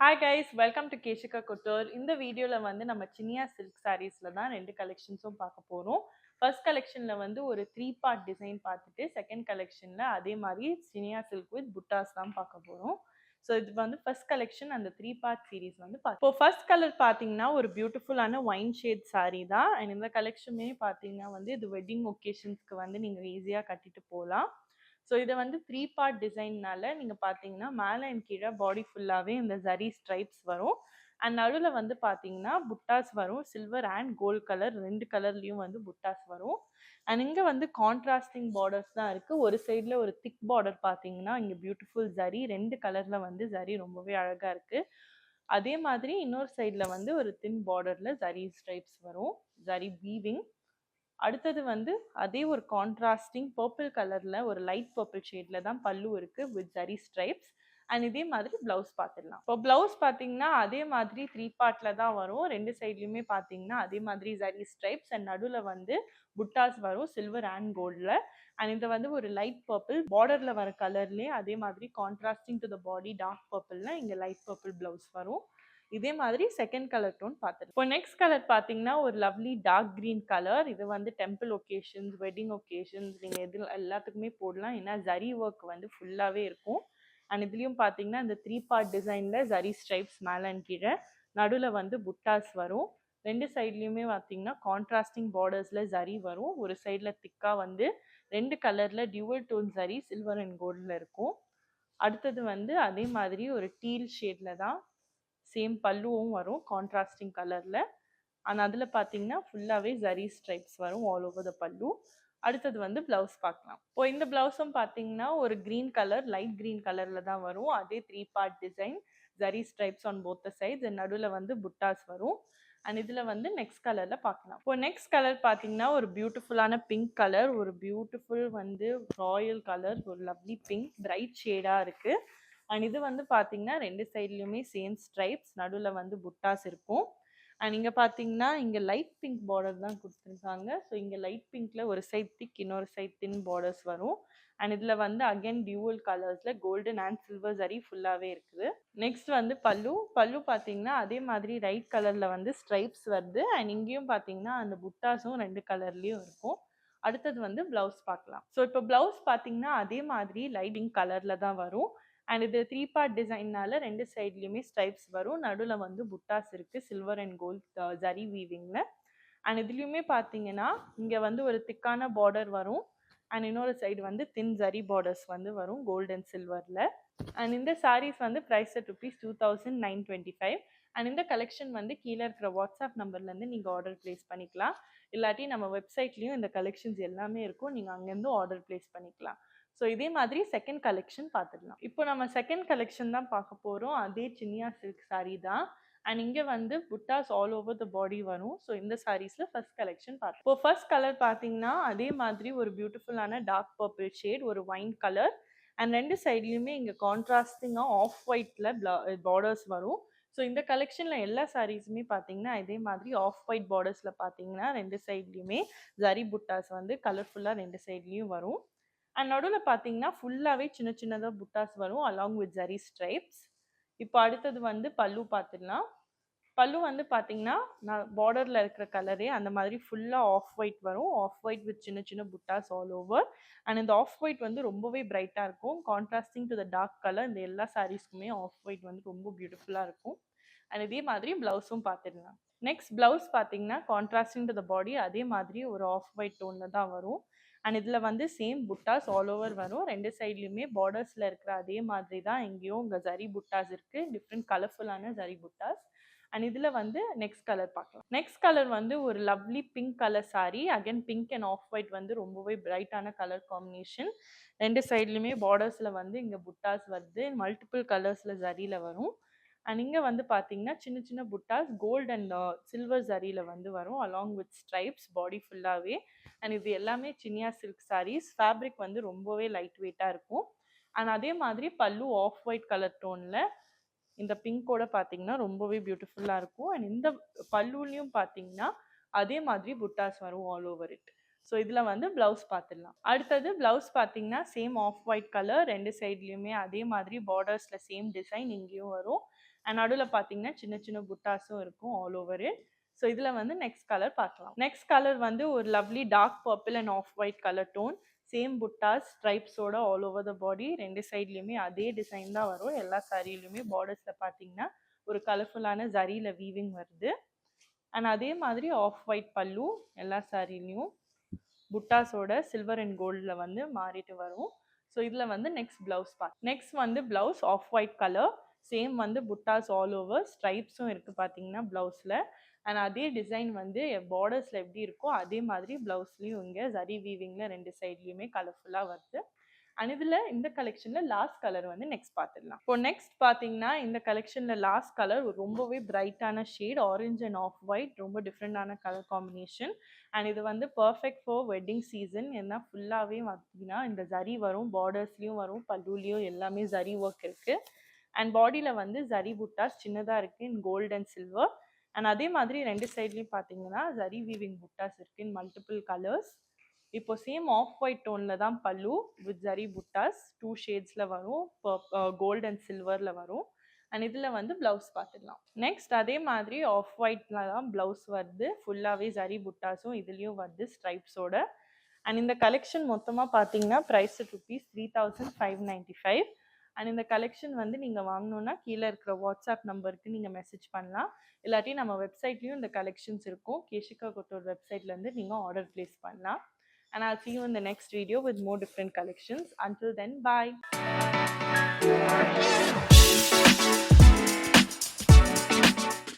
Hi guys, welcome to Keshika Couture. இந்த வீடியோல வந்து நம்ம சினியா சில்க் சாரீஸ்ல தான் ரெண்டு கலெக்ஷன்ஸும் பார்க்க போறோம். ஃபர்ஸ்ட் கலெக்ஷன்ல வந்து ஒரு 3 பார்ட் டிசைன் பார்த்துட்டு செகண்ட் கலெக்ஷன்ல அதே மாதிரி சினியா சில்க் வித் புட்டாஸ் தான் பார்க்க போறோம். ஸோ இது வந்து ஃபர்ஸ்ட் கலெக்ஷன் அந்த 3 பார்ட் சீரீஸ் வந்து இப்போ ஃபர்ஸ்ட் கலர் பார்த்தீங்கன்னா ஒரு பியூட்டிஃபுல்லான ஒயின் ஷேட் saree தான். அண்ட் இந்த கலெக்ஷனுமே பார்த்தீங்கன்னா வந்து இது வெட்டிங் ஒகேஷன்ஸ்க்கு வந்து நீங்கள் ஈஸியாக கட்டிட்டு போகலாம். ஸோ இதை வந்து 3 பார்ட் டிசைன்னால நீங்கள் பார்த்தீங்கன்னா மேலே அண்ட் கீழே பாடி ஃபுல்லாகவே இந்த ஜரி ஸ்ட்ரைப்ஸ் வரும். அண்ட் நடுவில் வந்து பார்த்தீங்கன்னா புட்டாஸ் வரும். சில்வர் அண்ட் கோல்ட் கலர் ரெண்டு கலர்லேயும் வந்து புட்டாஸ் வரும். அண்ட் இங்கே வந்து கான்ட்ராஸ்டிங் பார்டர்ஸ் தான் இருக்குது. ஒரு சைடில் ஒரு திக் பார்டர் பார்த்தீங்கன்னா இங்கே பியூட்டிஃபுல் ஜரி ரெண்டு கலரில் வந்து ஜரி ரொம்பவே அழகாக இருக்குது. அதே மாதிரி இன்னொரு சைடில் வந்து ஒரு தின் பார்டரில் ஜரி ஸ்ட்ரைப்ஸ் வரும். ஜரி வீவிங். அடுத்தது வந்து அதே ஒரு கான்ட்ராஸ்டிங் பர்பிள் கலர்ல ஒரு லைட் பர்பிள் ஷேட்ல தான் பல்லு இருக்கு வித் ஜரி ஸ்ட்ரைப்ஸ். அண்ட் இதே மாதிரி பிளவுஸ் பார்த்துடலாம். இப்போ பிளவுஸ் பார்த்தீங்கன்னா அதே மாதிரி 3 பார்ட்ல தான் வரும். ரெண்டு சைட்லயுமே பார்த்தீங்கன்னா அதே மாதிரி ஜரி ஸ்ட்ரைப்ஸ் அண்ட் நடுவில் வந்து புட்டாஸ் வரும் சில்வர் அண்ட் கோல்டில். அண்ட் இது வந்து ஒரு லைட் பர்பிள் பார்டர்ல வர கலர்லேயே அதே மாதிரி contrasting to the body dark பர்பிள்னா இங்கே லைட் பர்பிள் பிளவுஸ் வரும். இதே மாதிரி செகண்ட் கலர் டோன் பார்த்துட்டு இப்போ நெக்ஸ்ட் கலர் பார்த்தீங்கன்னா ஒரு லவ்லி டார்க் கிரீன் கலர். இது வந்து டெம்பிள் ஒகேஷன்ஸ் வெட்டிங் ஒகேஷன்ஸ் நீங்கள் எது எல்லாத்துக்குமே போடலாம். ஏன்னா ஜரி ஒர்க் வந்து ஃபுல்லாகவே இருக்கும். அண்ட் இதுலேயும் பார்த்தீங்கன்னா இந்த 3 பார்ட் டிசைனில் ஜரி ஸ்ட்ரைப்ஸ் மேலே அண்ட் கீழே நடுவில் வந்து புட்டாஸ் வரும். ரெண்டு சைட்லேயுமே பார்த்தீங்கன்னா கான்ட்ராஸ்டிங் பார்டர்ஸில் ஜரி வரும். ஒரு சைடில் திக்காக வந்து ரெண்டு கலரில் dual tone zari silver and கோல்டில் இருக்கும். அடுத்தது வந்து அதே மாதிரி ஒரு டீல் ஷேடில் தான் சேம் பல்லுவும் வரும் கான்ட்ராஸ்டிங் கலரில். அண்ட் அதில் பார்த்தீங்கன்னா ஃபுல்லாகவே ஜரி ஸ்ட்ரைப்ஸ் வரும் ஆல் ஓவர் த பல்லு. அடுத்தது வந்து பிளவுஸ் பார்க்கலாம். இப்போ இந்த பிளவுஸும் பார்த்தீங்கன்னா ஒரு க்ரீன் கலர் லைட் க்ரீன் கலரில் தான் வரும். அதே 3 part design zari stripes on both the sides and நடுவில் வந்து புட்டாஸ் வரும். அண்ட் இதில் வந்து நெக்ஸ்ட் கலரில் பார்க்கலாம். இப்போ நெக்ஸ்ட் கலர் பார்த்தீங்கன்னா ஒரு பியூட்டிஃபுல்லான பிங்க் கலர். ஒரு பியூட்டிஃபுல் வந்து ராயல் கலர் ஒரு லவ்லி பிங்க் பிரைட் ஷேடாக இருக்குது. அண்ட் இது வந்து பார்த்தீங்கன்னா ரெண்டு சைட்லையுமே சேம் ஸ்ட்ரைப்ஸ் நடுவில் வந்து புட்டாஸ் இருக்கும். அண்ட் இங்கே பார்த்தீங்கன்னா இங்கே லைட் பிங்க் பார்டர் தான் கொடுத்துருக்காங்க. ஸோ இங்கே லைட் பிங்க்ல ஒரு சைட் திக் இன்னொரு சைட் தின் பார்டர்ஸ் வரும். அண்ட் இதில் வந்து அகைன் டியூவல் கலர்ஸில் கோல்டன் அண்ட் சில்வர் ஜரி ஃபுல்லாகவே இருக்குது. நெக்ஸ்ட் வந்து பல்லு. பல்லு பார்த்தீங்கன்னா அதே மாதிரி ரைட் கலரில் வந்து ஸ்ட்ரைப்ஸ் வருது. அண்ட் இங்கேயும் பார்த்தீங்கன்னா அந்த புட்டாஸும் ரெண்டு கலர்லேயும் இருக்கும். அடுத்தது வந்து பிளவுஸ் பார்க்கலாம். ஸோ இப்போ பிளவுஸ் பார்த்தீங்கன்னா அதே மாதிரி லைட் பிங்க் கலரில் தான் வரும். அண்ட் இது 3 பார்ட் டிசைன்னால ரெண்டு சைட்லேயுமே ஸ்ட்ரைப்ஸ் வரும். நடுவில் வந்து புட்டாஸ் இருக்குது சில்வர் அண்ட் கோல்ட் ஜரி வீவிங்கில். அண்ட் இதுலேயுமே பார்த்தீங்கன்னா இங்கே வந்து ஒரு திக்கான பார்டர் வரும். அண்ட் இன்னொரு சைடு வந்து தின் ஜரி பார்டர்ஸ் வந்து வரும் கோல்ட் அண்ட் சில்வரில். அண்ட் இந்த சாரீஸ் வந்து ப்ரைஸ் அட் ₹2925. அண்ட் இந்த கலெக்ஷன் வந்து கீழே இருக்கிற வாட்ஸ்அப் நம்பர்லேருந்து நீங்கள் ஆர்டர் ப்ளேஸ் பண்ணிக்கலாம். இல்லாட்டி நம்ம வெப்சைட்லேயும் இந்த கலெக்ஷன்ஸ் எல்லாமே இருக்கும். நீங்கள் அங்கேருந்து ஆர்டர் ப்ளேஸ் பண்ணிக்கலாம். ஸோ இதே மாதிரி செகண்ட் கலெக்ஷன் பார்த்துடலாம். இப்போ நம்ம செகண்ட் கலெக்ஷன் தான் பார்க்க போகிறோம். அதே சினியா சில்க் சாரீ தான். அண்ட் இங்கே வந்து புட்டாஸ் ஆல் ஓவர் த பாடி வரும். ஸோ இந்த சாரீஸில் ஃபர்ஸ்ட் கலெக்ஷன் பார்த்து இப்போ ஃபர்ஸ்ட் கலர் பார்த்தீங்கன்னா அதே மாதிரி ஒரு பியூட்டிஃபுல்லான டார்க் பர்பிள் ஷேட் ஒரு ஒயின் கலர். அண்ட் ரெண்டு சைட்லேயுமே இங்கே கான்ட்ராஸ்டிங்காக ஆஃப் ஒயிட்டில் பார்டர்ஸ் வரும். ஸோ இந்த கலெக்ஷனில் எல்லா சாரீஸுமே பார்த்தீங்கன்னா இதே மாதிரி ஆஃப் ஒயிட் பார்டர்ஸில் பார்த்தீங்கன்னா ரெண்டு சைட்லேயுமே ஜரி புட்டாஸ் வந்து கலர்ஃபுல்லாக ரெண்டு சைட்லேயும் வரும். அண்ட் நடுவில் பார்த்தீங்கன்னா ஃபுல்லாகவே சின்ன சின்னதாக புட்டாஸ் வரும் அலாங் வித் ஜரி ஸ்ட்ரைப்ஸ். இப்போ அடுத்தது வந்து பல்லு பார்த்துடலாம். பல்லு வந்து பார்த்தீங்கன்னா நான் பார்டரில் இருக்கிற கலரே அந்த மாதிரி ஃபுல்லாக ஆஃப் ஒயிட் வரும். ஆஃப் ஒயிட் வித் சின்ன சின்ன புட்டாஸ் ஆல் ஓவர். அண்ட் இந்த ஆஃப் ஒயிட் வந்து ரொம்பவே பிரைட்டாக இருக்கும். Contrasting to the dark colour இந்த எல்லா சாரீஸ்க்குமே ஆஃப் ஒயிட் வந்து ரொம்ப பியூட்டிஃபுல்லாக இருக்கும். அண்ட் இதே மாதிரி ப்ளவுஸும் பார்த்துடலாம். நெக்ஸ்ட் ப்ளவுஸ் பார்த்தீங்கன்னா கான்ட்ராஸ்டிங் டு த பாடி அதே மாதிரி ஒரு ஆஃப் ஒயிட் டோனில் தான் வரும். அண்ட் இதில் வந்து சேம் புட்டாஸ் ஆல் ஓவர் வரும். ரெண்டு சைட்லேயுமே பார்டர்ஸில் இருக்கிற அதே மாதிரி தான் இங்கேயும் இங்கே ஜரி புட்டாஸ் இருக்குது. டிஃப்ரெண்ட் கலர்ஃபுல்லான ஜரி புட்டாஸ். அண்ட் இதில் வந்து நெக்ஸ்ட் கலர் பார்க்கலாம். நெக்ஸ்ட் கலர் வந்து ஒரு lovely pink colour sari. Again pink and off white வந்து ரொம்பவே பிரைட்டான கலர் காம்பினேஷன். ரெண்டு சைட்லையுமே பார்டர்ஸில் வந்து இங்கே புட்டாஸ் வருது. மல்டிபிள் கலர்ஸில் ஜரியில் வரும். அண்ட் இங்கே வந்து பார்த்தீங்கன்னா சின்ன சின்ன புட்டாஸ் கோல்ட் அண்ட் சில்வர் ஜரியில் வந்து வரும் அலாங் வித் ஸ்ட்ரைப்ஸ் பாடி ஃபுல்லாகவே. அண்ட் இது எல்லாமே சினியா சில்க் சாரீஸ். ஃபேப்ரிக் வந்து ரொம்பவே லைட் வெயிட்டாக இருக்கும். அண்ட் அதே மாதிரி பல்லு ஆஃப் ஒயிட் கலர் டோனில் இந்த பிங்கோட பார்த்தீங்கன்னா ரொம்பவே பியூட்டிஃபுல்லாக இருக்கும். அண்ட் இந்த பல்லுலையும் பார்த்தீங்கன்னா அதே மாதிரி புட்டாஸ் வரும் ஆல் ஓவர் இட். ஸோ இதில் வந்து ப்ளவுஸ் பார்த்துடலாம். அடுத்தது ப்ளவுஸ் பார்த்தீங்கன்னா சேம் ஆஃப் ஒயிட் கலர் ரெண்டு சைட்லேயுமே அதே மாதிரி பார்டர்ஸில் சேம் டிசைன் இங்கேயும் வரும். அண்ட் நடுவுல பார்த்தீங்கன்னா சின்ன சின்ன புட்டாஸும் இருக்கும் ஆல் ஓவர் இட். ஸோ இதுல வந்து நெக்ஸ்ட் கலர் பார்க்கலாம். நெக்ஸ்ட் கலர் வந்து ஒரு lovely dark purple and off white colour tone. Same buttas ஸ்ட்ரைப்ஸோட ஆல் ஓவர் த பாடி. 2 சைட்லயுமே அதே டிசைன் தான் வரும். எல்லா சாரிலையுமே பார்டர்ஸ்ல பார்த்தீங்கன்னா ஒரு கலர்ஃபுல்லான ஜரியில வீவிங் வருது. அண்ட் அதே மாதிரி ஆஃப் ஒயிட் பல்லு எல்லா சாரிலையும் புட்டாஸோட சில்வர் அண்ட் கோல்டில் வந்து மாறிட்டு வரும். ஸோ இதில் வந்து நெக்ஸ்ட் ப்ளவுஸ் நெக்ஸ்ட் வந்து blouse off white colour. Same வந்து புட்டாஸ் ஆல் ஓவர் ஸ்ட்ரைப்ஸும் இருக்குது பார்த்தீங்கன்னா ப்ளவுஸில். அண்ட் அதே டிசைன் வந்து பார்டர்ஸில் எப்படி இருக்கோ அதே மாதிரி ப்ளவுஸ்லேயும் இங்கே ஜரி வீவிங்கில் 2 சைட்லேயுமே கலர்ஃபுல்லாக வருது. அண்ட் இதில் இந்த கலெக்ஷனில் லாஸ்ட் கலர் வந்து நெக்ஸ்ட் பார்த்துடலாம். இப்போ நெக்ஸ்ட் பார்த்தீங்கன்னா இந்த கலெக்ஷனில் லாஸ்ட் கலர் ரொம்பவே பிரைட்டான shade orange and off white. ரொம்ப டிஃப்ரெண்டான கலர் காம்பினேஷன். அண்ட் இது வந்து பர்ஃபெக்ட் ஃபார் வெட்டிங் சீசன். ஏன்னா ஃபுல்லாகவே பார்த்தீங்கன்னா இந்த ஜரி வரும், பார்டர்ஸ்லேயும் வரும், பல்லுலேயும் எல்லாமே ஜரி ஒர்க் இருக்குது. அண்ட் பாடியில் வந்து ஜரி புட்டாஸ் சின்னதாக இருக்குது இன் கோல்ட் அண்ட் சில்வர். அண்ட் அதே மாதிரி 2 சைட்லேயும் பார்த்தீங்கன்னா ஜரி வீவிங் புட்டாஸ் இருக்குது இன் மல்டிபிள் கலர்ஸ். இப்போ சேம் ஆஃப் ஒயிட் டோனில் தான் பல்லு வித் ஜரி புட்டாஸ் 2 ஷேட்ஸில் வரும், கோல்ட் அண்ட் சில்வரில் வரும். அண்ட் இதில் வந்து ப்ளவுஸ் பார்த்துடலாம். நெக்ஸ்ட் அதே மாதிரி ஆஃப் ஒயிட்டில் தான் ப்ளவுஸ் வருது, ஃபுல்லாகவே ஜரி புட்டாஸும் இதுலேயும் வருது ஸ்ட்ரைப்ஸோட. அண்ட் இந்த கலெக்ஷன் மொத்தமாக பார்த்தீங்கன்னா ப்ரைஸ் ருபீஸ் 3595. அண்ட் இந்த கலெக்ஷன் வந்து நீங்கள் வாங்கணுன்னா கீழே இருக்கிற வாட்ஸ்அப் நம்பருக்கு நீங்கள் மெசேஜ் பண்ணலாம். இல்லாட்டி நம்ம வெப்சைட்லேயும் இந்த கலெக்ஷன்ஸ் இருக்கும். கேஷிகா குட்டூர் வெப்சைட்லேருந்து நீங்கள் ஆர்டர் ப்ளேஸ் பண்ணலாம். And I'll see you in the next video with more different collections. Until then, bye.